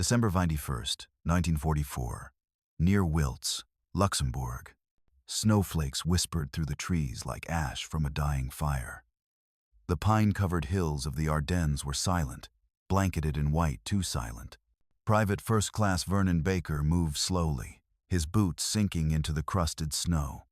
December 21st, 1944. Near Wiltz, Luxembourg. Snowflakes whispered through the trees like ash from a dying fire. The pine-covered hills of the Ardennes were silent, blanketed in white, too silent. Private First Class Vernon Baker moved slowly, his boots sinking into the crusted snow.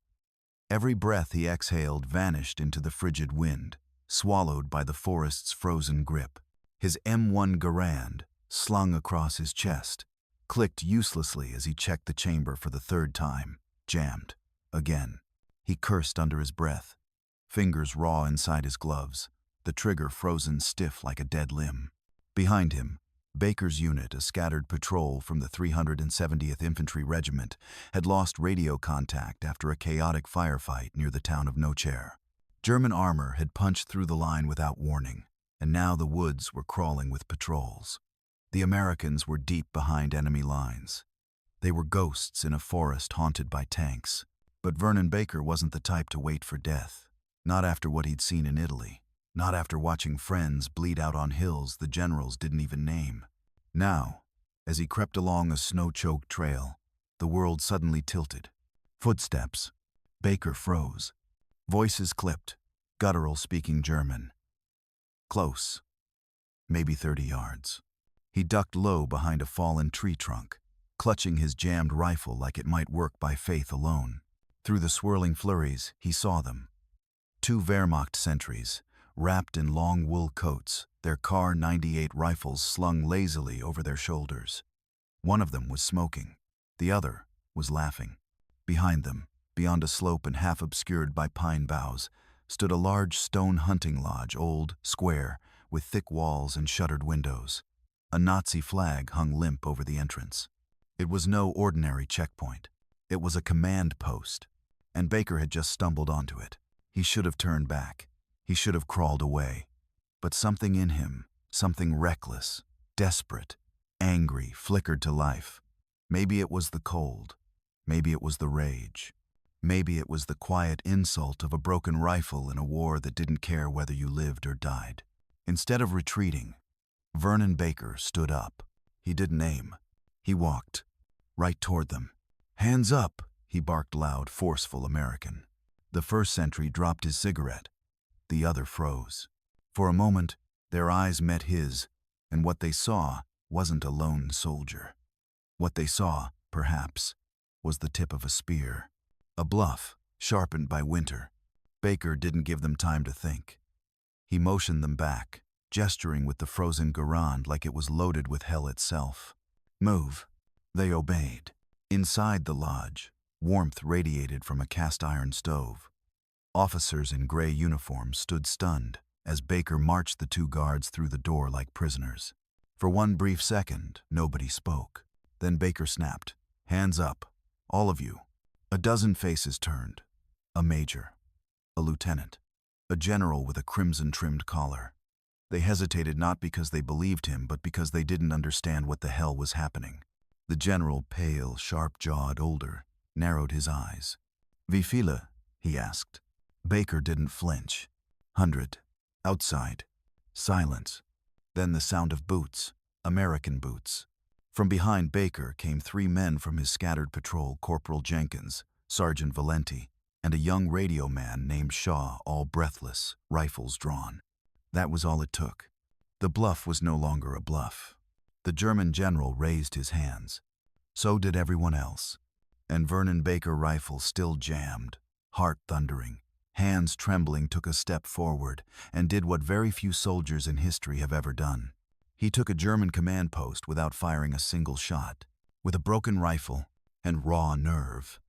Every breath he exhaled vanished into the frigid wind, swallowed by the forest's frozen grip. His M1 Garand, slung across his chest, clicked uselessly as he checked the chamber for the third time. Jammed. Again. He cursed under his breath, fingers raw inside his gloves, the trigger frozen stiff like a dead limb. Behind him, Baker's unit, a scattered patrol from the 370th Infantry Regiment, had lost radio contact after a chaotic firefight near the town of Nocher. German armor had punched through the line without warning, and now the woods were crawling with patrols. The Americans were deep behind enemy lines. They were ghosts in a forest haunted by tanks. But Vernon Baker wasn't the type to wait for death. Not after what he'd seen in Italy. Not after watching friends bleed out on hills the generals didn't even name. Now, as he crept along a snow-choked trail, the world suddenly tilted. Footsteps. Baker froze. Voices clipped, guttural speaking German. Close. Maybe 30 yards. He ducked low behind a fallen tree trunk, clutching his jammed rifle like it might work by faith alone. Through the swirling flurries, he saw them. 2 Wehrmacht sentries, wrapped in long wool coats, their Kar 98 rifles slung lazily over their shoulders. One of them was smoking. The other was laughing. Behind them, beyond a slope and half obscured by pine boughs, stood a large stone hunting lodge, old, square, with thick walls and shuttered windows. A Nazi flag hung limp over the entrance. It was no ordinary checkpoint. It was a command post, and Baker had just stumbled onto it. He should have turned back. He should have crawled away. But something in him, something reckless, desperate, angry, flickered to life. Maybe it was the cold. Maybe it was the rage. Maybe it was the quiet insult of a broken rifle in a war that didn't care whether you lived or died. Instead of retreating, Vernon Baker stood up. He didn't aim. He walked, right toward them. "Hands up," he barked loud, forceful American. The first sentry dropped his cigarette. The other froze. For a moment, their eyes met his, and what they saw wasn't a lone soldier. What they saw, perhaps, was the tip of a spear. A bluff, sharpened by winter. Baker didn't give them time to think. He motioned them back, gesturing with the frozen Garand like it was loaded with hell itself. "Move." They obeyed. Inside the lodge, warmth radiated from a cast-iron stove. Officers in gray uniforms stood stunned as Baker marched the 2 guards through the door like prisoners. For one brief second, nobody spoke. Then Baker snapped, "Hands up, all of you." A dozen faces turned. A major, a lieutenant, a general with a crimson-trimmed collar. They hesitated not because they believed him, but because they didn't understand what the hell was happening. The general, pale, sharp-jawed, older, narrowed his eyes. "Wie viele?" he asked. Baker didn't flinch. 100. Outside. Silence. Then the sound of boots. American boots. From behind Baker came 3 men from his scattered patrol, Corporal Jenkins, Sergeant Valenti, and a young radio man named Shaw, all breathless, rifles drawn. That was all it took. The bluff was no longer a bluff. The German general raised his hands. So did everyone else. And Vernon Baker rifle still jammed, heart thundering, hands trembling, took a step forward and did what very few soldiers in history have ever done. He took a German command post without firing a single shot, with a broken rifle and raw nerve.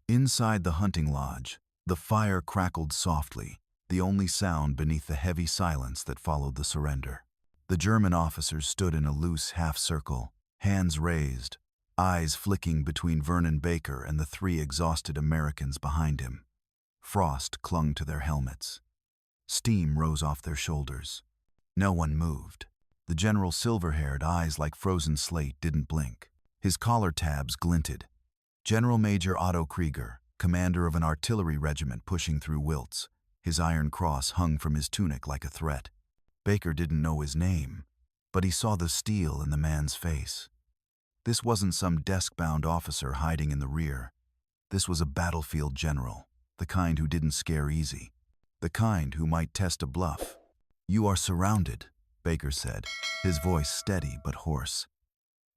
Inside the hunting lodge, the fire crackled softly, the only sound beneath the heavy silence that followed the surrender. The German officers stood in a loose half-circle, hands raised, eyes flicking between Vernon Baker and the 3 exhausted Americans behind him. Frost clung to their helmets. Steam rose off their shoulders. No one moved. The general's silver-haired eyes like frozen slate didn't blink. His collar tabs glinted. General Major Otto Krieger, commander of an artillery regiment pushing through Wiltz. His iron cross hung from his tunic like a threat. Baker didn't know his name, but he saw the steel in the man's face. This wasn't some desk-bound officer hiding in the rear. This was a battlefield general, the kind who didn't scare easy, the kind who might test a bluff. "You are surrounded," Baker said, his voice steady but hoarse.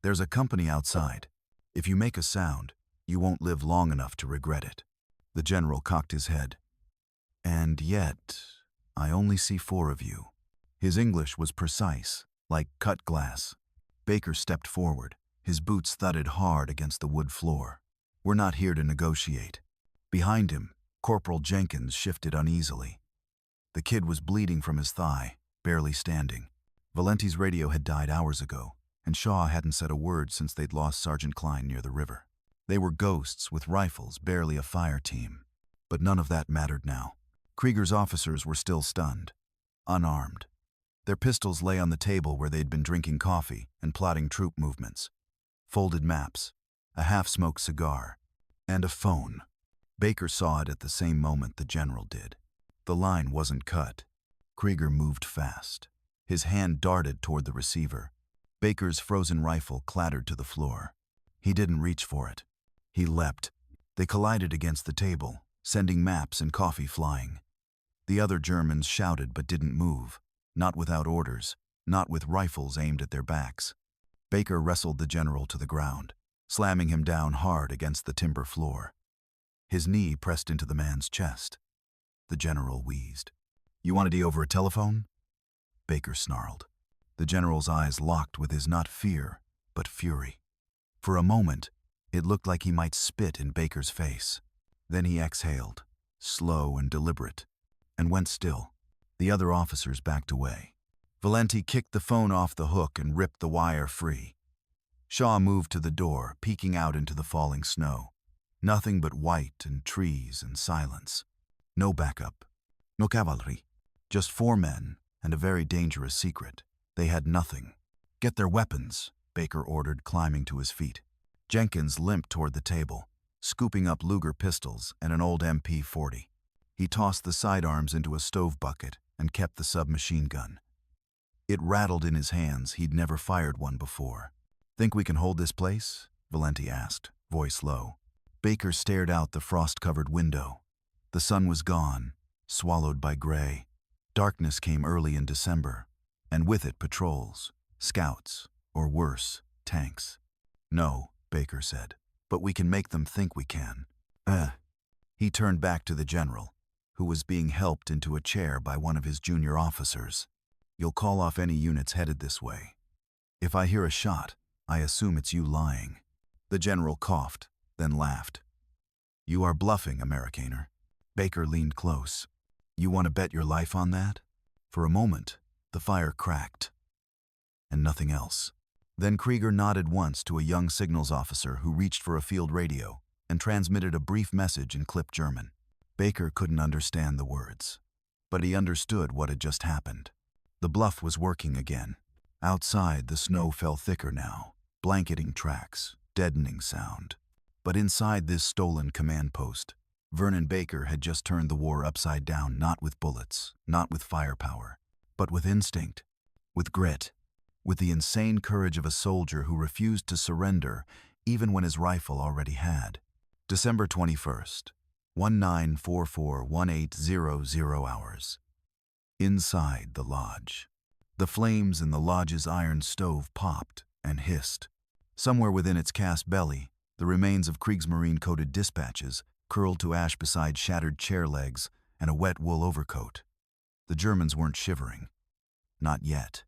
"There's a company outside. If you make a sound, you won't live long enough to regret it." The general cocked his head. "And yet, I only see 4 of you." His English was precise, like cut glass. Baker stepped forward. His boots thudded hard against the wood floor. "We're not here to negotiate." Behind him, Corporal Jenkins shifted uneasily. The kid was bleeding from his thigh, barely standing. Valenti's radio had died hours ago, and Shaw hadn't said a word since they'd lost Sergeant Klein near the river. They were ghosts with rifles, barely a fire team. But none of that mattered now. Krieger's officers were still stunned, unarmed. Their pistols lay on the table where they'd been drinking coffee and plotting troop movements. Folded maps, a half-smoked cigar, and a phone. Baker saw it at the same moment the general did. The line wasn't cut. Krieger moved fast. His hand darted toward the receiver. Baker's frozen rifle clattered to the floor. He didn't reach for it. He leapt. They collided against the table, sending maps and coffee flying. The other Germans shouted but didn't move, not without orders, not with rifles aimed at their backs. Baker wrestled the general to the ground, slamming him down hard against the timber floor. His knee pressed into the man's chest. The general wheezed. "You want it over a telephone?" Baker snarled. The general's eyes locked with his not fear, but fury. For a moment, it looked like he might spit in Baker's face. Then he exhaled, slow and deliberate, and went still. The other officers backed away. Valenti kicked the phone off the hook and ripped the wire free. Shaw moved to the door, peeking out into the falling snow. Nothing but white and trees and silence. No backup. No cavalry. Just 4 men and a very dangerous secret. They had nothing. "Get their weapons," Baker ordered, climbing to his feet. Jenkins limped toward the table, scooping up Luger pistols and an old MP-40. He tossed the sidearms into a stove bucket and kept the submachine gun. It rattled in his hands. He'd never fired one before. "Think we can hold this place?" Valenti asked, voice low. Baker stared out the frost-covered window. The sun was gone, swallowed by gray. Darkness came early in December, and with it patrols, scouts, or worse, tanks. "No," Baker said, "but we can make them think we can." He turned back to the general, who was being helped into a chair by one of his junior officers. "You'll call off any units headed this way. If I hear a shot, I assume it's you lying." The general coughed, then laughed. "You are bluffing, Amerikaner." Baker leaned close. "You want to bet your life on that?" For a moment, the fire cracked, and nothing else. Then Krieger nodded once to a young signals officer who reached for a field radio and transmitted a brief message in clipped German. Baker couldn't understand the words, but he understood what had just happened. The bluff was working again. Outside, the snow fell thicker now, blanketing tracks, deadening sound. But inside this stolen command post, Vernon Baker had just turned the war upside down, not with bullets, not with firepower, but with instinct, with grit, with the insane courage of a soldier who refused to surrender even when his rifle already had. December 21st, 1944-1800 hours. Inside the lodge. The flames in the lodge's iron stove popped and hissed. Somewhere within its cast belly, the remains of Kriegsmarine-coated dispatches curled to ash beside shattered chair legs and a wet wool overcoat. The Germans weren't shivering. Not yet.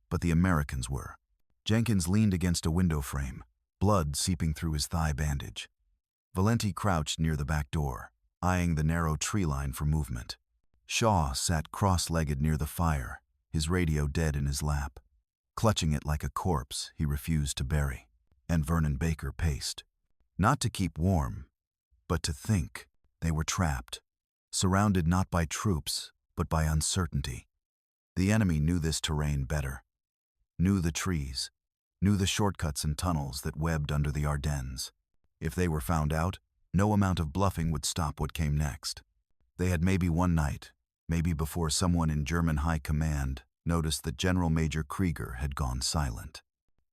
But the Americans were. Jenkins leaned against a window frame, blood seeping through his thigh bandage. Valenti crouched near the back door, eyeing the narrow tree line for movement. Shaw sat cross-legged near the fire, his radio dead in his lap. Clutching it like a corpse he refused to bury. And Vernon Baker paced. Not to keep warm, but to think. They were trapped, surrounded not by troops, but by uncertainty. The enemy knew this terrain better. Knew the trees, knew the shortcuts and tunnels that webbed under the Ardennes. If they were found out, no amount of bluffing would stop what came next. They had maybe one night, maybe before someone in German high command noticed that General Major Krieger had gone silent.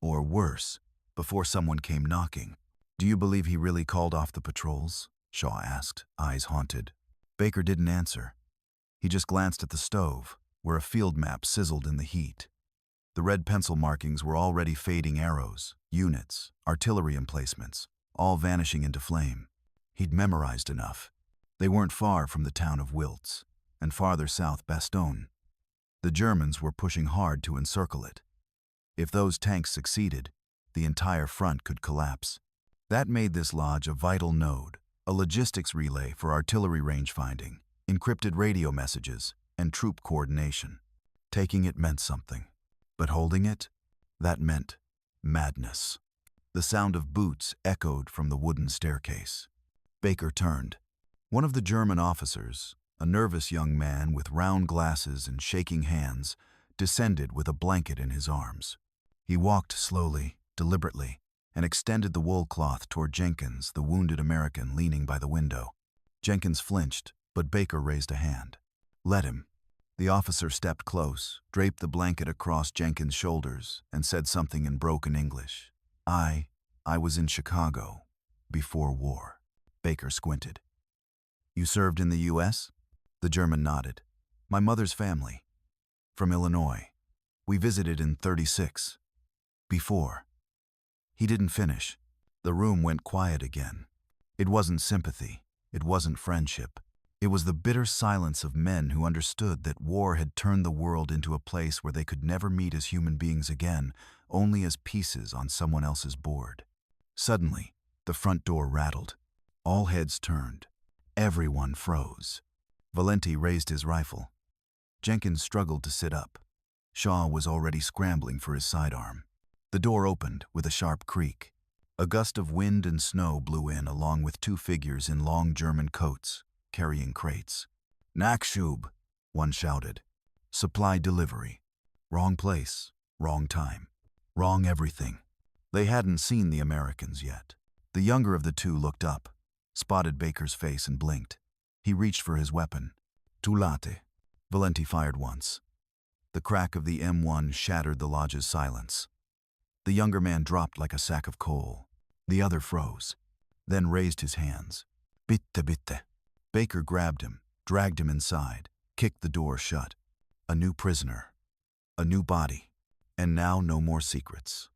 Or worse, before someone came knocking. "Do you believe he really called off the patrols?" Shaw asked, eyes haunted. Baker didn't answer. He just glanced at the stove, where a field map sizzled in the heat. The red pencil markings were already fading arrows, units, artillery emplacements, all vanishing into flame. He'd memorized enough. They weren't far from the town of Wiltz, and farther south Bastogne. The Germans were pushing hard to encircle it. If those tanks succeeded, the entire front could collapse. That made this lodge a vital node, a logistics relay for artillery range finding, encrypted radio messages, and troop coordination. Taking it meant something, but holding it, that meant madness. The sound of boots echoed from the wooden staircase. Baker turned. One of the German officers, a nervous young man with round glasses and shaking hands, descended with a blanket in his arms. He walked slowly, deliberately, and extended the wool cloth toward Jenkins, the wounded American leaning by the window. Jenkins flinched, but Baker raised a hand. "Let him." The officer stepped close, draped the blanket across Jenkins' shoulders, and said something in broken English. I was in Chicago, before war." Baker squinted. "You served in the U.S.? The German nodded. "My mother's family. From Illinois. We visited in '36. Before." He didn't finish. The room went quiet again. It wasn't sympathy. It wasn't friendship. It was the bitter silence of men who understood that war had turned the world into a place where they could never meet as human beings again, only as pieces on someone else's board. Suddenly, the front door rattled. All heads turned. Everyone froze. Valenti raised his rifle. Jenkins struggled to sit up. Shaw was already scrambling for his sidearm. The door opened with a sharp creak. A gust of wind and snow blew in along with two figures in long German coats, carrying crates. "Nachschub," one shouted. "Supply delivery." Wrong place, wrong time, wrong everything. They hadn't seen the Americans yet. The younger of the two looked up, spotted Baker's face and blinked. He reached for his weapon. "Tu late." Valenti fired once. The crack of the M1 shattered the lodge's silence. The younger man dropped like a sack of coal. The other froze, then raised his hands. "Bitte, bitte." Baker grabbed him, dragged him inside, kicked the door shut. A new prisoner. A new body. And now no more secrets.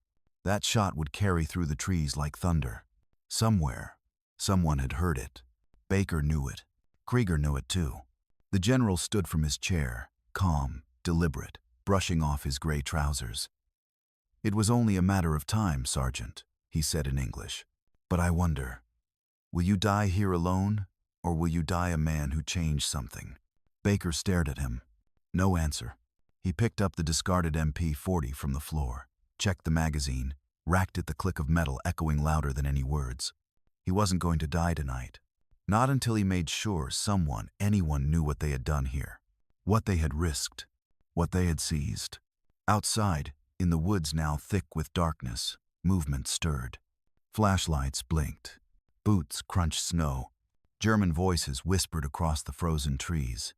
That shot would carry through the trees like thunder. Somewhere, someone had heard it. Baker knew it. Krieger knew it too. The general stood from his chair, calm, deliberate, brushing off his gray trousers. "It was only a matter of time, Sergeant," he said in English. "But I wonder, will you die here alone, or will you die a man who changed something?" Baker stared at him. No answer. He picked up the discarded MP-40 from the floor, checked the magazine, racked at the click of metal echoing louder than any words. He wasn't going to die tonight. Not until he made sure anyone knew what they had done here, what they had risked, what they had seized. Outside, in the woods now thick with darkness, movement stirred. Flashlights blinked. Boots crunched snow. German voices whispered across the frozen trees.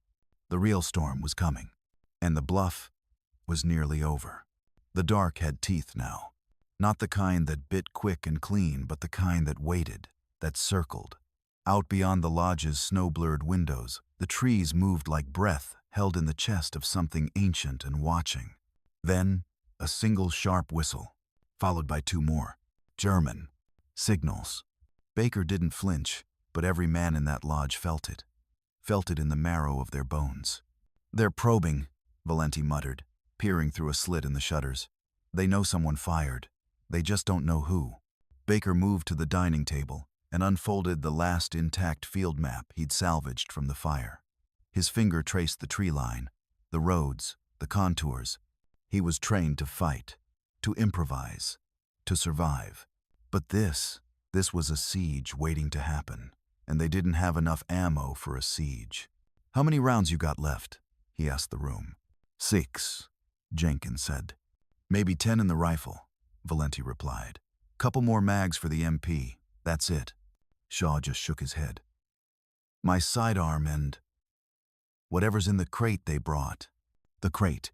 The real storm was coming, and the bluff was nearly over. The dark had teeth now. Not the kind that bit quick and clean, but the kind that waited, that circled. Out beyond the lodge's snow-blurred windows, the trees moved like breath held in the chest of something ancient and watching. Then, a single sharp whistle, followed by two more. German. Signals. Baker didn't flinch, but every man in that lodge felt it in the marrow of their bones. "They're probing," Valenti muttered, peering through a slit in the shutters. "They know someone fired. They just don't know who." Baker moved to the dining table and unfolded the last intact field map he'd salvaged from the fire. His finger traced the tree line, the roads, the contours. He was trained to fight, to improvise, to survive. But this was a siege waiting to happen, and they didn't have enough ammo for a siege. "How many rounds you got left?" he asked the room. 6, Jenkins said. "Maybe 10 in the rifle," Valenti replied. "Couple more mags for the MP, that's it." Shaw just shook his head. "My sidearm and whatever's in the crate they brought." The crate,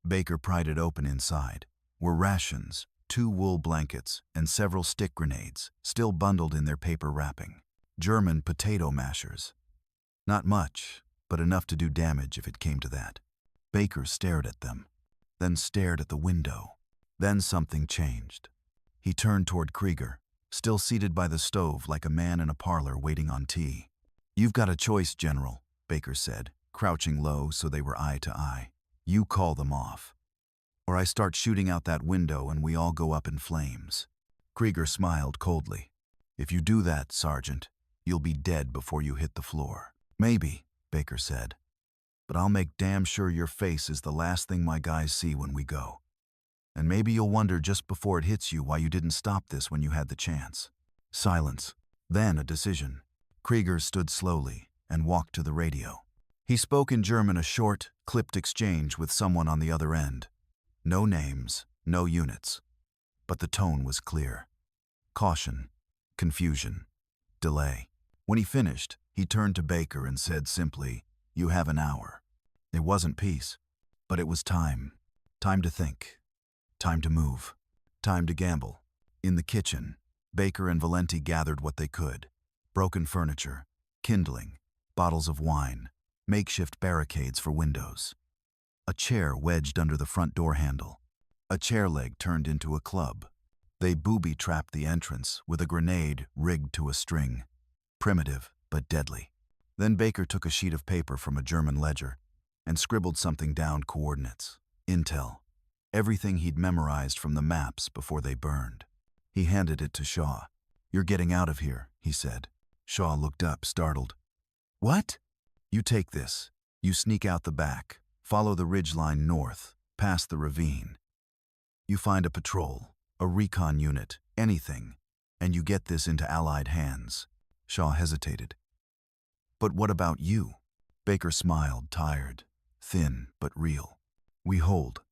Baker pried it open inside, were rations, 2 wool blankets, and several stick grenades, still bundled in their paper wrapping. German potato mashers. Not much, but enough to do damage if it came to that. Baker stared at them, then stared at the window. Then something changed. He turned toward Krieger, still seated by the stove like a man in a parlor waiting on tea. "You've got a choice, General," Baker said, crouching low so they were eye to eye. "You call them off, or I start shooting out that window and we all go up in flames." Krieger smiled coldly. "If you do that, Sergeant, you'll be dead before you hit the floor." "Maybe," Baker said, "but I'll make damn sure your face is the last thing my guys see when we go. And maybe you'll wonder just before it hits you why you didn't stop this when you had the chance." Silence. Then a decision. Krieger stood slowly and walked to the radio. He spoke in German, a short, clipped exchange with someone on the other end. No names, no units. But the tone was clear. Caution, confusion, delay. When he finished, he turned to Baker and said simply, "You have an hour." It wasn't peace, but it was time. Time to think. Time to move. Time to gamble. In the kitchen, Baker and Valenti gathered what they could. Broken furniture, kindling, bottles of wine, makeshift barricades for windows. A chair wedged under the front door handle. A chair leg turned into a club. They booby-trapped the entrance with a grenade rigged to a string. Primitive, but deadly. Then Baker took a sheet of paper from a German ledger and scribbled something down: coordinates, intel, everything he'd memorized from the maps before they burned. He handed it to Shaw. "You're getting out of here," he said. Shaw looked up, startled. "What?" "You take this. You sneak out the back, follow the ridgeline north, past the ravine. You find a patrol, a recon unit, anything, and you get this into Allied hands." Shaw hesitated. "But what about you?" Baker smiled, tired, thin but real. "We hold.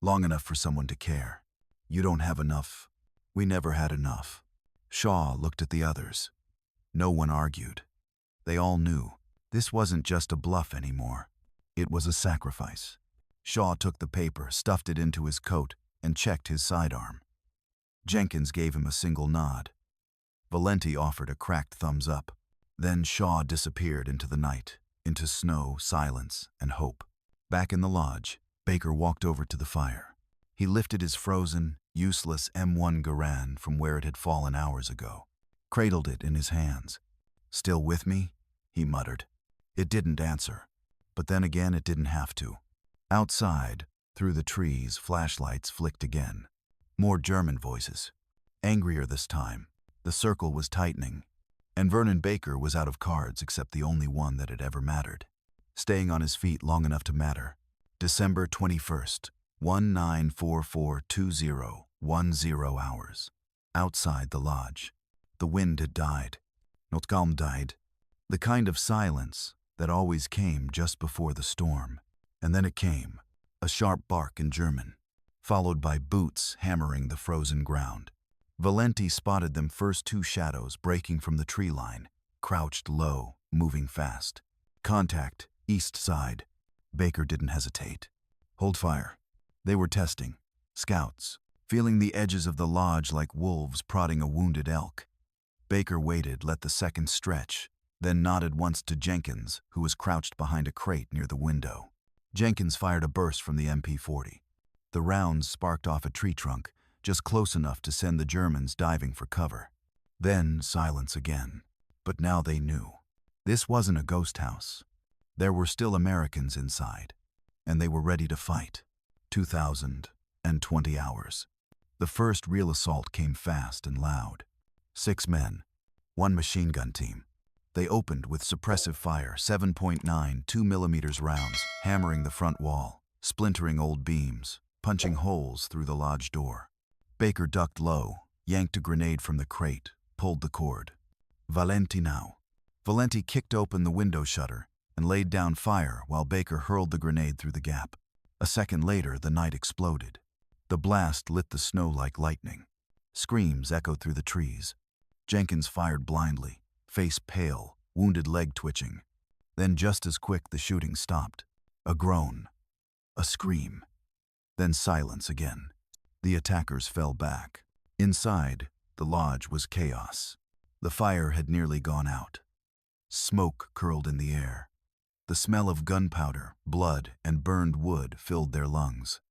Long enough for someone to care. You don't have enough. We never had enough." Shaw looked at the others. No one argued. They all knew this wasn't just a bluff anymore. It was a sacrifice. Shaw took the paper, stuffed it into his coat, and checked his sidearm. Jenkins gave him a single nod. Valenti offered a cracked thumbs up. Then Shaw disappeared into the night, into snow, silence, and hope. Back in the lodge, Baker walked over to the fire. He lifted his frozen, useless M1 Garand from where it had fallen hours ago, cradled it in his hands. "Still with me?" he muttered. It didn't answer, but then again it didn't have to. Outside, through the trees, flashlights flicked again. More German voices. Angrier this time. The circle was tightening, and Vernon Baker was out of cards except the only one that had ever mattered. Staying on his feet long enough to matter. December 21st, 19442010 hours. Outside the lodge. The wind had died. Not kaum died. The kind of silence that always came just before the storm. And then it came, a sharp bark in German, followed by boots hammering the frozen ground. Valenti spotted them first, 2 shadows breaking from the tree line, crouched low, moving fast. "Contact, east side." Baker didn't hesitate. "Hold fire." They were testing. Scouts, feeling the edges of the lodge like wolves prodding a wounded elk. Baker waited, let the seconds stretch, then nodded once to Jenkins, who was crouched behind a crate near the window. Jenkins fired a burst from the MP-40. The rounds sparked off a tree trunk, just close enough to send the Germans diving for cover. Then silence again. But now they knew. This wasn't a ghost house. There were still Americans inside, and they were ready to fight. 2020 hours. The first real assault came fast and loud. 6 men, 1 machine gun team. They opened with suppressive fire, 7.9 2mm rounds, hammering the front wall, splintering old beams, punching holes through the lodge door. Baker ducked low, yanked a grenade from the crate, pulled the cord. "Valenti now." Valenti kicked open the window shutter and laid down fire while Baker hurled the grenade through the gap. A second later, the night exploded. The blast lit the snow like lightning. Screams echoed through the trees. Jenkins fired blindly, face pale, wounded leg twitching. Then just as quick, the shooting stopped. A groan. A scream. Then silence again. The attackers fell back. Inside, the lodge was chaos. The fire had nearly gone out. Smoke curled in the air. The smell of gunpowder, blood, and burned wood filled their lungs.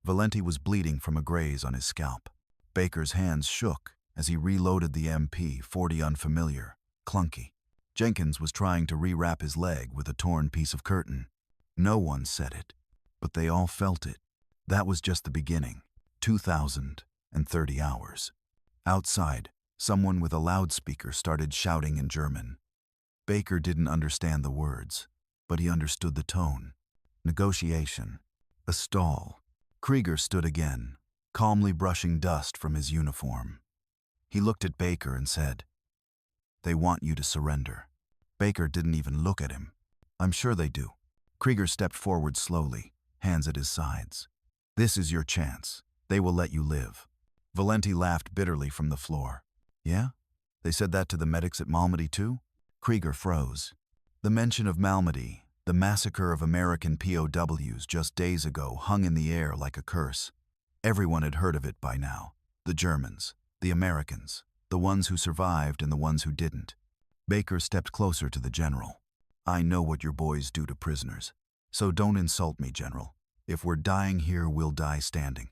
Valenti was bleeding from a graze on his scalp. Baker's hands shook as he reloaded the MP-40 unfamiliar, clunky. Jenkins was trying to rewrap his leg with a torn piece of curtain. No one said it, but they all felt it. That was just the beginning. 2,030 hours. Outside, someone with a loudspeaker started shouting in German. Baker didn't understand the words, but he understood the tone. Negotiation. A stall. Krieger stood again, calmly brushing dust from his uniform. He looked at Baker and said, "They want you to surrender." Baker didn't even look at him. "I'm sure they do." Krieger stepped forward slowly, hands at his sides. "This is your chance. They will let you live." Valenti laughed bitterly from the floor. "Yeah? They said that to the medics at Malmedy too?" Krieger froze. The mention of Malmedy, the massacre of American POWs just days ago, hung in the air like a curse. Everyone had heard of it by now. The Germans, the Americans, the ones who survived and the ones who didn't. Baker stepped closer to the general. "I know what your boys do to prisoners. So don't insult me, General. If we're dying here, we'll die standing."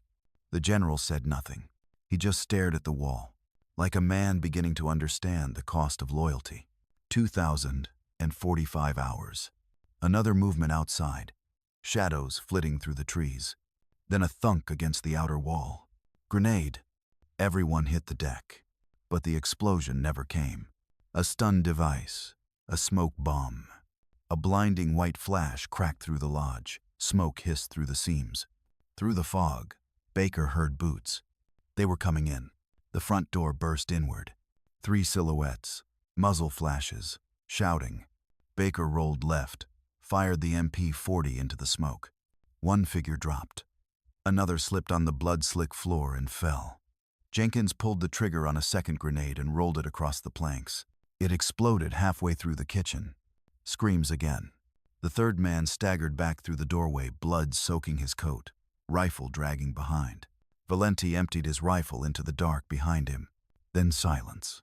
The general said nothing. He just stared at the wall, like a man beginning to understand the cost of loyalty. 2,045 hours. Another movement outside, shadows flitting through the trees. Then a thunk against the outer wall. Grenade. Everyone hit the deck, but the explosion never came. A stun device, a smoke bomb. A blinding white flash cracked through the lodge. Smoke hissed through the seams. Through the fog, Baker heard boots. They were coming in. The front door burst inward. 3 silhouettes, muzzle flashes, shouting. Baker rolled left, fired the MP-40 into the smoke. One figure dropped. Another slipped on the blood-slick floor and fell. Jenkins pulled the trigger on a second grenade and rolled it across the planks. It exploded halfway through the kitchen. Screams again. The third man staggered back through the doorway, blood soaking his coat, rifle dragging behind. Valenti emptied his rifle into the dark behind him. Then silence.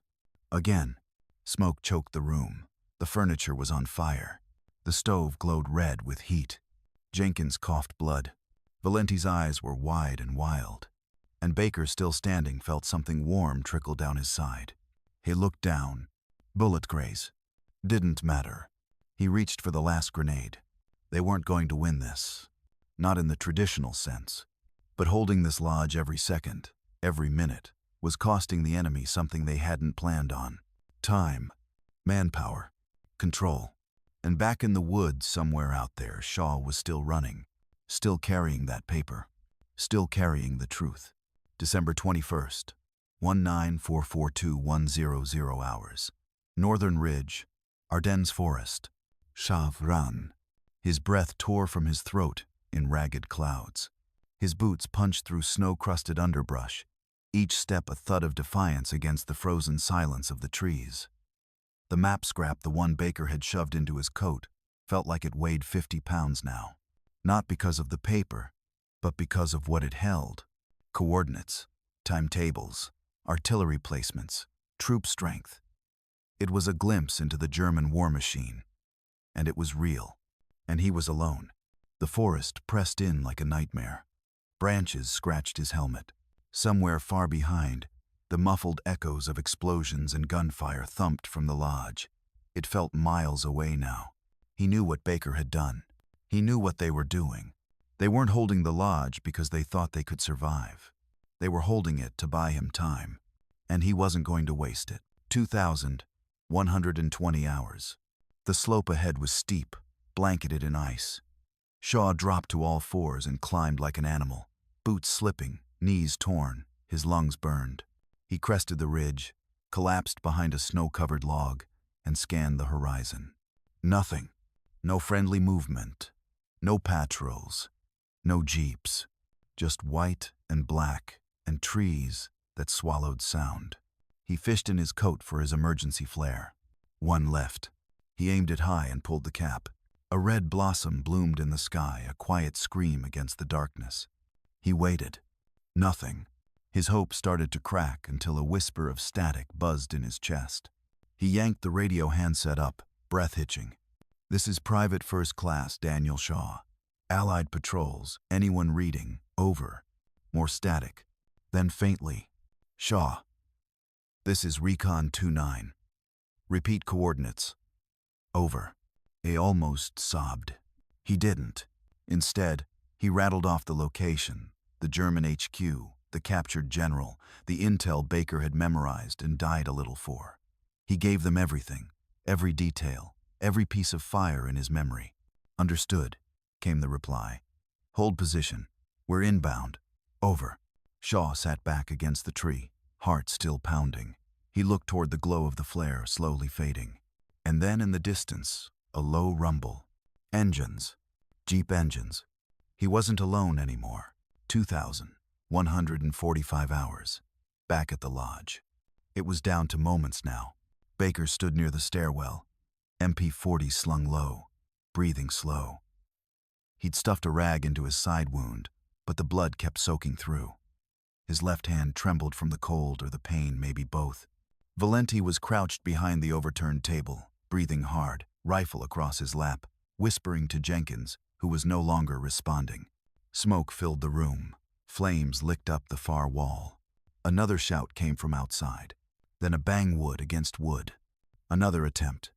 Again. Smoke choked the room. The furniture was on fire. The stove glowed red with heat. Jenkins coughed blood. Valenti's eyes were wide and wild. And Baker, still standing, felt something warm trickle down his side. He looked down. Bullet graze. Didn't matter. He reached for the last grenade. They weren't going to win this. Not in the traditional sense. But holding this lodge every second, every minute, was costing the enemy something they hadn't planned on. Time, manpower, control. And back in the woods somewhere out there, Shaw was still running, still carrying that paper, still carrying the truth. December 21st, 19442-100 hours. Northern Ridge, Ardennes Forest, Chavran. His breath tore from his throat in ragged clouds. His boots punched through snow-crusted underbrush, each step a thud of defiance against the frozen silence of the trees. The map scrap, the one Baker had shoved into his coat, felt like it weighed 50 pounds now. Not because of the paper, but because of what it held. Coordinates, timetables, artillery placements, troop strength. It was a glimpse into the German war machine. And it was real. And he was alone. The forest pressed in like a nightmare. Branches scratched his helmet. Somewhere far behind, the muffled echoes of explosions and gunfire thumped from the lodge. It felt miles away now. He knew what Baker had done. He knew what they were doing. They weren't holding the lodge because they thought they could survive. They were holding it to buy him time. And he wasn't going to waste it. 2,120 hours. The slope ahead was steep, blanketed in ice. Shaw dropped to all fours and climbed like an animal, boots slipping, knees torn, his lungs burned. He crested the ridge, collapsed behind a snow-covered log, and scanned the horizon. Nothing. No friendly movement. No patrols. No jeeps. Just white and black and trees that swallowed sound. He fished in his coat for his emergency flare. One left. He aimed it high and pulled the cap. A red blossom bloomed in the sky, a quiet scream against the darkness. He waited. Nothing. His hope started to crack until a whisper of static buzzed in his chest. He yanked the radio handset up, breath hitching. "This is Private First Class Daniel Shaw. Allied patrols, anyone reading, over." More static. Then faintly, "Shaw. This is Recon 29. Repeat coordinates. Over." He almost sobbed. He didn't. Instead, he rattled off the location, the German HQ, the captured general, the intel Baker had memorized and died a little for. He gave them everything, every detail, every piece of fire in his memory. "Understood," came the reply. "Hold position. We're inbound. Over." Shaw sat back against the tree, heart still pounding. He looked toward the glow of the flare slowly fading. And then in the distance, a low rumble. Engines. Jeep engines. He wasn't alone anymore. 2,145 hours. Back at the lodge. It was down to moments now. Baker stood near the stairwell, MP-40 slung low, breathing slow. He'd stuffed a rag into his side wound, but the blood kept soaking through. His left hand trembled from the cold or the pain, maybe both. Valenti was crouched behind the overturned table, breathing hard, rifle across his lap, whispering to Jenkins, who was no longer responding. Smoke filled the room. Flames licked up the far wall. Another shout came from outside. Then a bang wood against wood. Another attempt.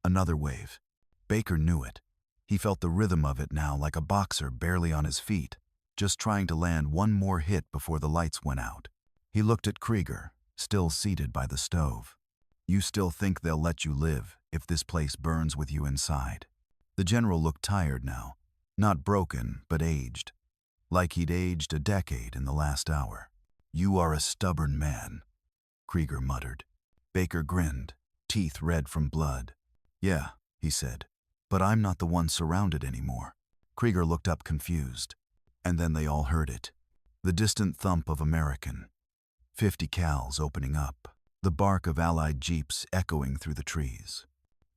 Another wave. Baker knew it. He felt the rhythm of it now like a boxer barely on his feet, just trying to land one more hit before the lights went out. He looked at Krieger, still seated by the stove. "You still think they'll let you live if this place burns with you inside?" The general looked tired now, not broken, but aged, like he'd aged a decade in the last hour. "You are a stubborn man," Krieger muttered. Baker grinned, teeth red from blood. "Yeah," he said, "but I'm not the one surrounded anymore." Krieger looked up confused, and then they all heard it. The distant thump of American. 50 cals opening up, the bark of Allied jeeps echoing through the trees,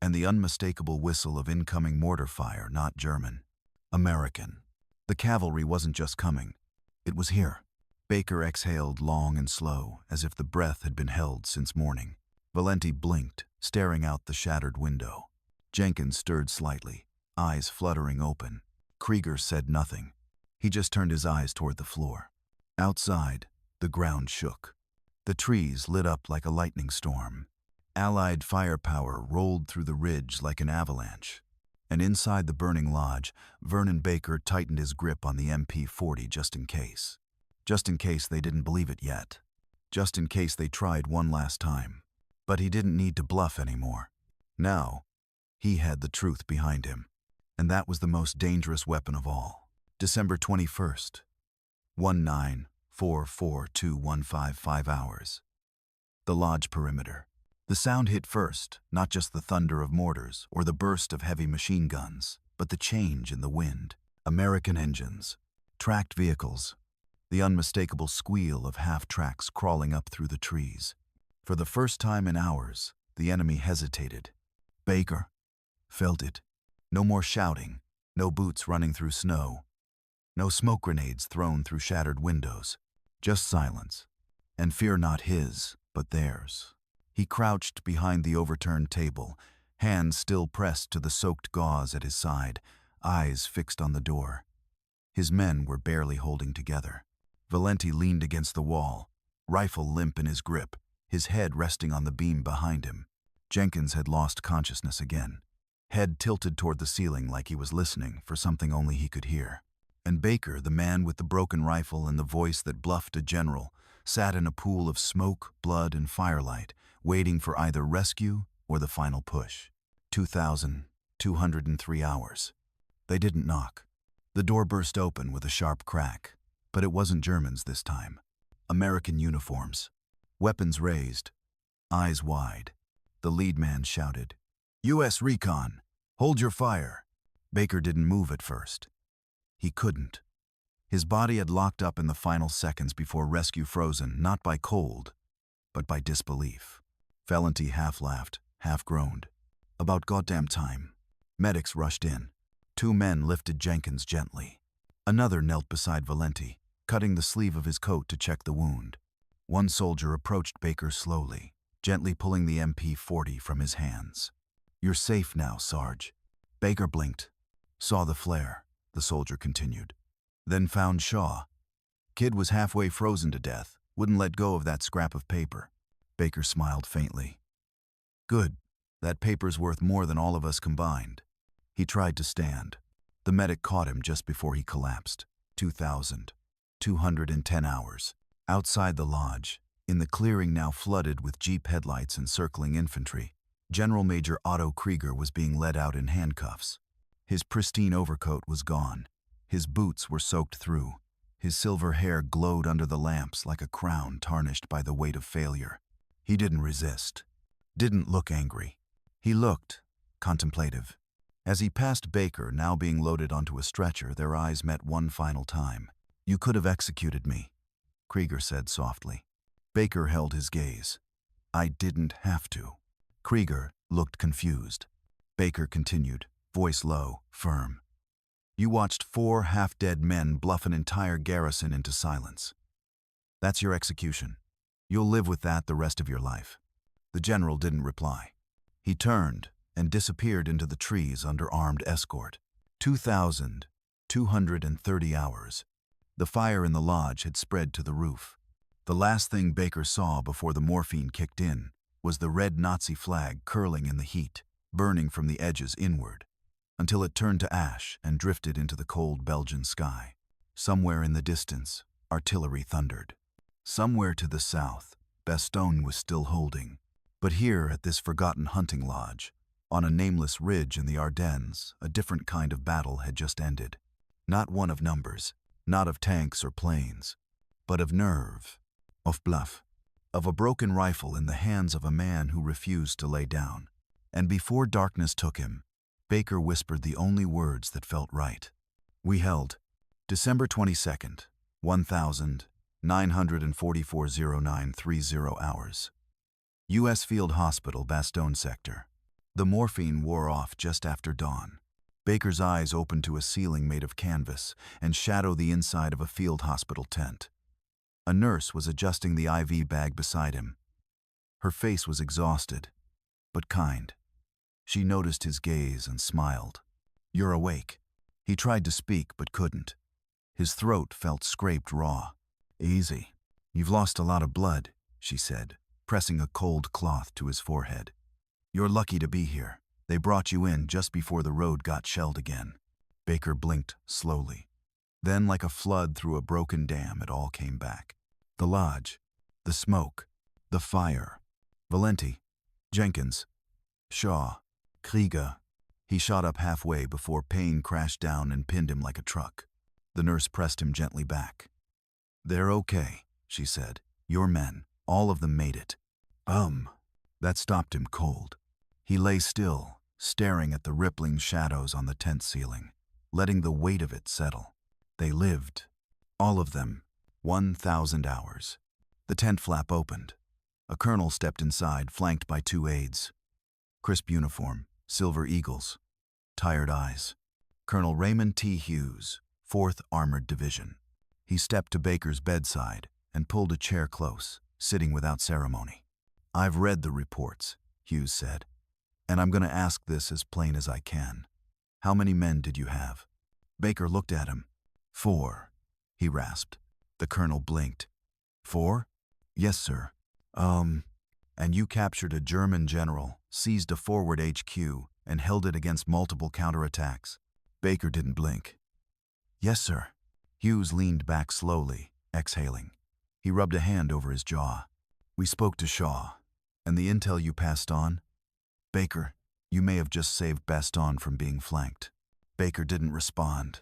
and the unmistakable whistle of incoming mortar fire, not German. American. The cavalry wasn't just coming. It was here. Baker exhaled long and slow, as if the breath had been held since morning. Valenti blinked, staring out the shattered window. Jenkins stirred slightly, eyes fluttering open. Krieger said nothing. He just turned his eyes toward the floor. Outside, the ground shook. The trees lit up like a lightning storm. Allied firepower rolled through the ridge like an avalanche. And inside the burning lodge, Vernon Baker tightened his grip on the MP-40 just in case. Just in case they didn't believe it yet. Just in case they tried one last time. But he didn't need to bluff anymore. Now, he had the truth behind him. And that was the most dangerous weapon of all. December 21st. 1944215 hours. The lodge perimeter. The sound hit first, not just the thunder of mortars or the burst of heavy machine guns, but the change in the wind. American engines. Tracked vehicles. The unmistakable squeal of half-tracks crawling up through the trees. For the first time in hours, the enemy hesitated. Baker felt it. No more shouting, no boots running through snow, no smoke grenades thrown through shattered windows. Just silence. And fear not his, but theirs. He crouched behind the overturned table, hands still pressed to the soaked gauze at his side, eyes fixed on the door. His men were barely holding together. Valenti leaned against the wall, rifle limp in his grip, his head resting on the beam behind him. Jenkins had lost consciousness again, head tilted toward the ceiling like he was listening for something only he could hear. And Baker, the man with the broken rifle and the voice that bluffed a general, sat in a pool of smoke, blood, and firelight, waiting for either rescue or the final push. 2,203 hours. They didn't knock. The door burst open with a sharp crack, but it wasn't Germans this time. American uniforms. Weapons raised, eyes wide. The lead man shouted, "U.S. Recon, hold your fire." Baker didn't move at first. He couldn't. His body had locked up in the final seconds before rescue frozen, not by cold, but by disbelief. Valenti half laughed, half groaned. About goddamn time. Medics rushed in. 2 men lifted Jenkins gently. Another knelt beside Valenti, cutting the sleeve of his coat to check the wound. One soldier approached Baker slowly, gently pulling the MP-40 from his hands. "You're safe now, Sarge." Baker blinked. "Saw the flare," the soldier continued. "Then found Shaw. Kid was halfway frozen to death, wouldn't let go of that scrap of paper." Baker smiled faintly. "Good. That paper's worth more than all of us combined." He tried to stand. The medic caught him just before he collapsed. 2,210 hours. Outside the lodge, in the clearing now flooded with Jeep headlights and circling infantry, General Major Otto Krieger was being led out in handcuffs. His pristine overcoat was gone. His boots were soaked through. His silver hair glowed under the lamps like a crown tarnished by the weight of failure. He didn't resist. Didn't look angry. He looked contemplative. As he passed Baker, now being loaded onto a stretcher, their eyes met one final time. "You could have executed me," Krieger said softly. Baker held his gaze. "I didn't have to." Krieger looked confused. Baker continued, voice low, firm. "You watched 4 half-dead men bluff an entire garrison into silence. That's your execution. You'll live with that the rest of your life." The general didn't reply. He turned and disappeared into the trees under armed escort. 2,230 hours. The fire in the lodge had spread to the roof. The last thing Baker saw before the morphine kicked in was the red Nazi flag curling in the heat, burning from the edges inward, until it turned to ash and drifted into the cold Belgian sky. Somewhere in the distance, artillery thundered. Somewhere to the south, Bastogne was still holding. But here at this forgotten hunting lodge, on a nameless ridge in the Ardennes, a different kind of battle had just ended. Not one of numbers, not of tanks or planes, but of nerve, of bluff, of a broken rifle in the hands of a man who refused to lay down. And before darkness took him, Baker whispered the only words that felt right. "We held December 22nd, 1,944 hours. U.S. Field Hospital, Bastogne Sector." The morphine wore off just after dawn. Baker's eyes opened to a ceiling made of canvas and shadow the inside of a field hospital tent. A nurse was adjusting the IV bag beside him. Her face was exhausted, but kind. She noticed his gaze and smiled. "You're awake." He tried to speak but couldn't. His throat felt scraped raw. "Easy. You've lost a lot of blood," she said, pressing a cold cloth to his forehead. "You're lucky to be here. They brought you in just before the road got shelled again." Baker blinked slowly. Then, like a flood through a broken dam, it all came back. The lodge, the smoke, the fire. Valenti, Jenkins, Shaw, Krieger. He shot up halfway before pain crashed down and pinned him like a truck. The nurse pressed him gently back. "They're okay," she said. "Your men, all of them made it." That stopped him cold. He lay still, staring at the rippling shadows on the tent ceiling, letting the weight of it settle. They lived. All of them. 1,000 hours. The tent flap opened. A colonel stepped inside, flanked by 2 aides. Crisp uniform, silver eagles, tired eyes. Colonel Raymond T. Hughes, 4th Armored Division. He stepped to Baker's bedside and pulled a chair close, sitting without ceremony. "I've read the reports," Hughes said, "and I'm going to ask this as plain as I can. How many men did you have?" Baker looked at him. 4, he rasped. The colonel blinked. 4? "Yes, sir." And you captured a German general, seized a forward HQ, and held it against multiple counterattacks." Baker didn't blink. "Yes, sir." Hughes leaned back slowly, exhaling. He rubbed a hand over his jaw. "We spoke to Shaw. And the intel you passed on? Baker, you may have just saved Bastogne from being flanked." Baker didn't respond.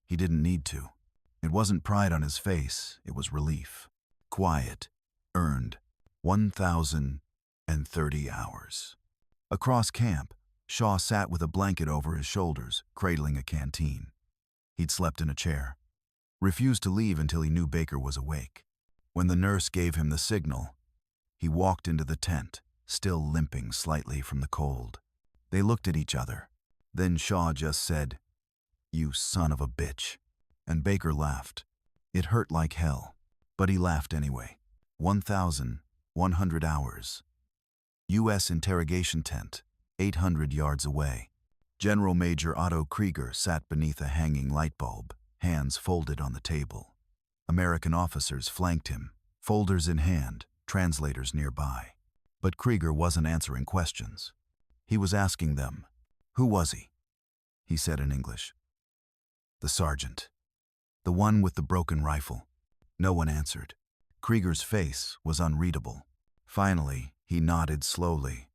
He didn't need to. It wasn't pride on his face, it was relief. Quiet, earned, 1,030 hours. Across camp, Shaw sat with a blanket over his shoulders, cradling a canteen. He'd slept in a chair. Refused to leave until he knew Baker was awake. When the nurse gave him the signal, he walked into the tent, still limping slightly from the cold. They looked at each other. Then Shaw just said, "You son of a bitch." And Baker laughed. It hurt like hell, but he laughed anyway. 1,100 hours. U.S. interrogation tent, 800 yards away. General Major Otto Krieger sat beneath a hanging light bulb, hands folded on the table. American officers flanked him, folders in hand, translators nearby. But Krieger wasn't answering questions. He was asking them, "Who was he?" He said in English. "The sergeant. The one with the broken rifle." No one answered. Krieger's face was unreadable. Finally, he nodded slowly,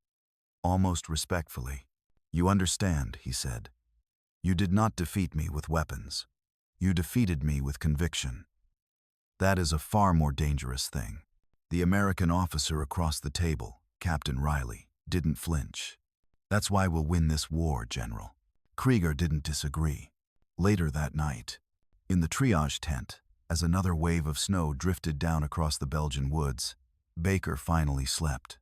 almost respectfully. "You understand," he said. "You did not defeat me with weapons. You defeated me with conviction. That is a far more dangerous thing." The American officer across the table, Captain Riley, didn't flinch. "That's why we'll win this war, General." Krieger didn't disagree. Later that night, in the triage tent, as another wave of snow drifted down across the Belgian woods, Baker finally slept.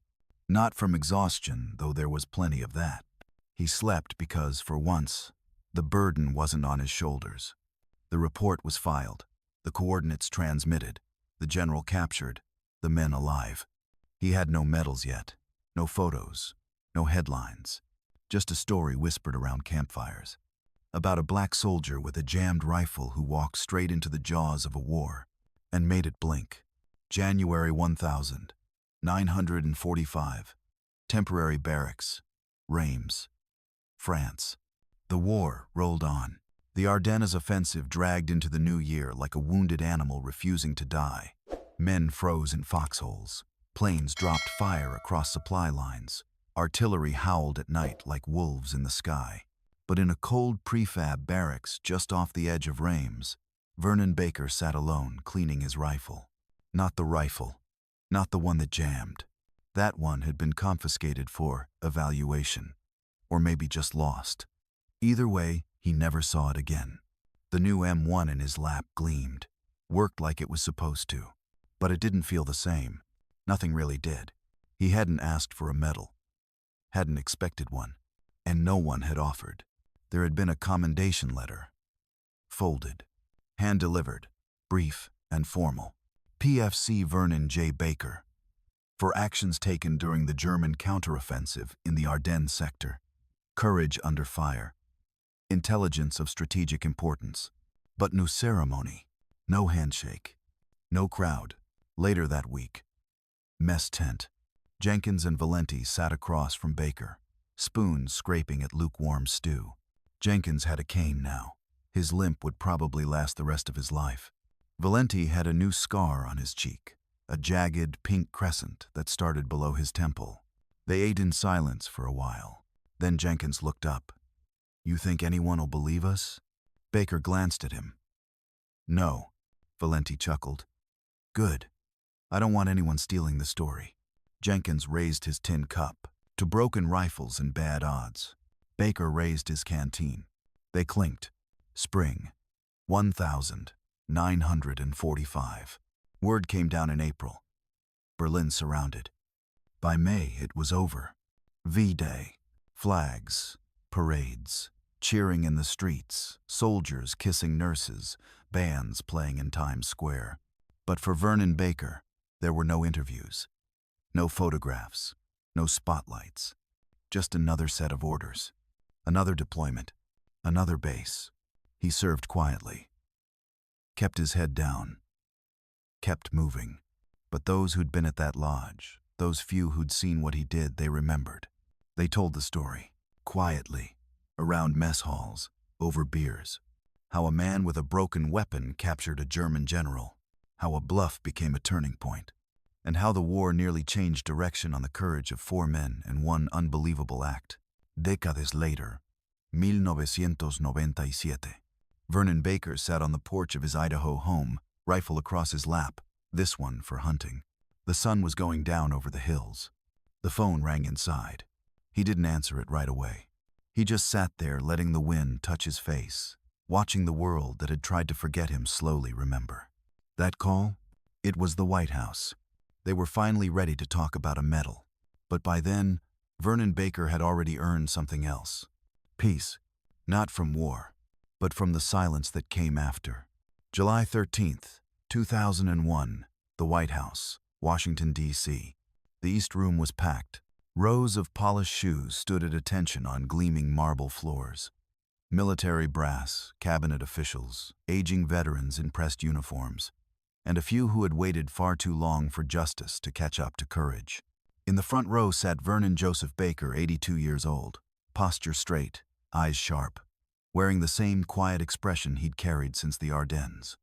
Not from exhaustion, though there was plenty of that. He slept because, for once, the burden wasn't on his shoulders. The report was filed, the coordinates transmitted, the general captured, the men alive. He had no medals yet, no photos, no headlines, just a story whispered around campfires about a black soldier with a jammed rifle who walked straight into the jaws of a war and made it blink. January 1945. Temporary barracks, Reims, France. The war rolled on. The Ardennes offensive dragged into the new year like a wounded animal refusing to die. Men froze in foxholes. Planes dropped fire across supply lines. Artillery howled at night like wolves in the sky. But in a cold prefab barracks just off the edge of Reims, Vernon Baker sat alone, cleaning his rifle. Not the rifle, not the one that jammed. That one had been confiscated for evaluation, or maybe just lost. Either way, he never saw it again. The new M1 in his lap gleamed, worked like it was supposed to. But it didn't feel the same. Nothing really did. He hadn't asked for a medal, hadn't expected one, and no one had offered. There had been a commendation letter, folded, hand-delivered, brief and formal. PFC Vernon J. Baker, for actions taken during the German counteroffensive in the Ardennes sector. Courage under fire. Intelligence of strategic importance. But no ceremony, no handshake, no crowd. Later that week, mess tent. Jenkins and Valenti sat across from Baker, spoons scraping at lukewarm stew. Jenkins had a cane now. His limp would probably last the rest of his life. Valenti had a new scar on his cheek, a jagged pink crescent that started below his temple. They ate in silence for a while. Then Jenkins looked up. "You think anyone will believe us?" Baker glanced at him. "No," Valenti chuckled. "Good. I don't want anyone stealing the story." Jenkins raised his tin cup to broken rifles and bad odds. Baker raised his canteen. They clinked. Spring, 1945. Word came down in April. Berlin surrounded. By May, it was over. V-Day. Flags, parades, cheering in the streets, soldiers kissing nurses, bands playing in Times Square. But for Vernon Baker, there were no interviews, no photographs, no spotlights. Just another set of orders, another deployment, another base. He served quietly, kept his head down, kept moving. But those who'd been at that lodge, those few who'd seen what he did, they remembered. They told the story, quietly, around mess halls, over beers. How a man with a broken weapon captured a German general. How a bluff became a turning point. And how the war nearly changed direction on the courage of 4 men and one unbelievable act. Décades later, 1997. Vernon Baker sat on the porch of his Idaho home, rifle across his lap, this one for hunting. The sun was going down over the hills. The phone rang inside. He didn't answer it right away. He just sat there letting the wind touch his face, watching the world that had tried to forget him slowly remember. That call? It was the White House. They were finally ready to talk about a medal. But by then, Vernon Baker had already earned something else. Peace. Not from war, but from the silence that came after. July 13th, 2001, the White House, Washington, D.C. The East Room was packed. Rows of polished shoes stood at attention on gleaming marble floors. Military brass, cabinet officials, aging veterans in pressed uniforms, and a few who had waited far too long for justice to catch up to courage. In the front row sat Vernon Baker, 82 years old, posture straight, eyes sharp, wearing the same quiet expression he'd carried since the Ardennes.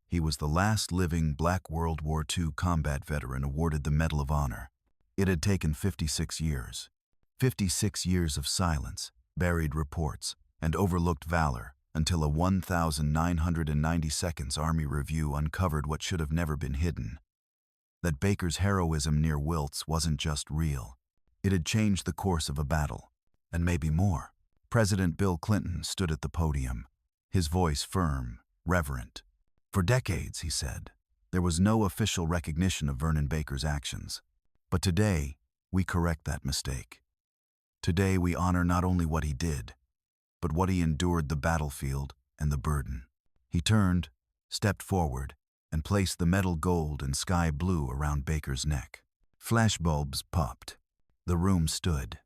He was the last living Black World War II combat veteran awarded the Medal of Honor. It had taken 56 years. 56 years of silence, buried reports, and overlooked valor until a 1,990 seconds Army review uncovered what should have never been hidden. That Baker's heroism near Wiltz wasn't just real. It had changed the course of a battle, and maybe more. President Bill Clinton stood at the podium, his voice firm, reverent. For decades, he said, there was no official recognition of Vernon Baker's actions. But today, we correct that mistake. Today, we honor not only what he did, but what he endured the battlefield and the burden. He turned, stepped forward, and placed the metal gold and sky blue around Baker's neck. Flashbulbs popped. The room stood.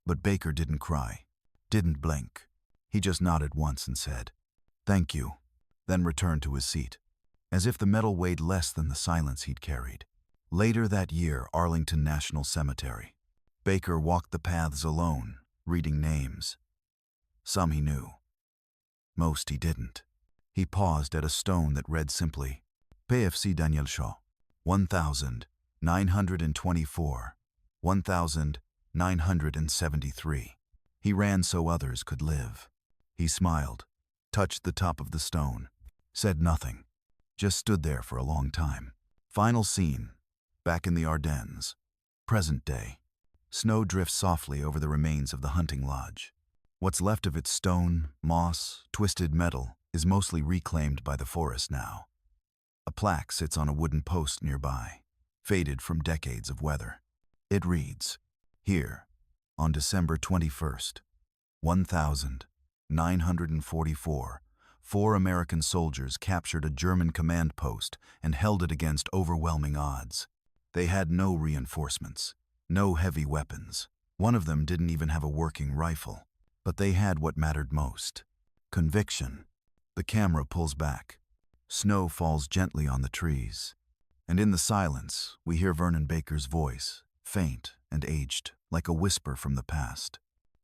But Baker didn't cry, didn't blink. He just nodded once and said, "Thank you," then returned to his seat, as if the medal weighed less than the silence he'd carried. Later that year, Arlington National Cemetery. Baker walked the paths alone, reading names. Some he knew. Most he didn't. He paused at a stone that read simply, PFC Daniel Shaw, 1924, 1973. He ran so others could live. He smiled, touched the top of the stone, said nothing, just stood there for a long time. Final scene, back in the Ardennes, present day. Snow drifts softly over the remains of the hunting lodge. What's left of its stone, moss, twisted metal is mostly reclaimed by the forest now. A plaque sits on a wooden post nearby, faded from decades of weather. It reads, "Here, on December 21st, 1944, 4 American soldiers captured a German command post and held it against overwhelming odds. They had no reinforcements, no heavy weapons. One of them didn't even have a working rifle. But they had what mattered most: conviction." The camera pulls back. Snow falls gently on the trees. And in the silence, we hear Vernon Baker's voice, faint and aged, like a whisper from the past.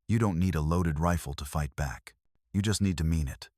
"You don't need a loaded rifle to fight back. You just need to mean it.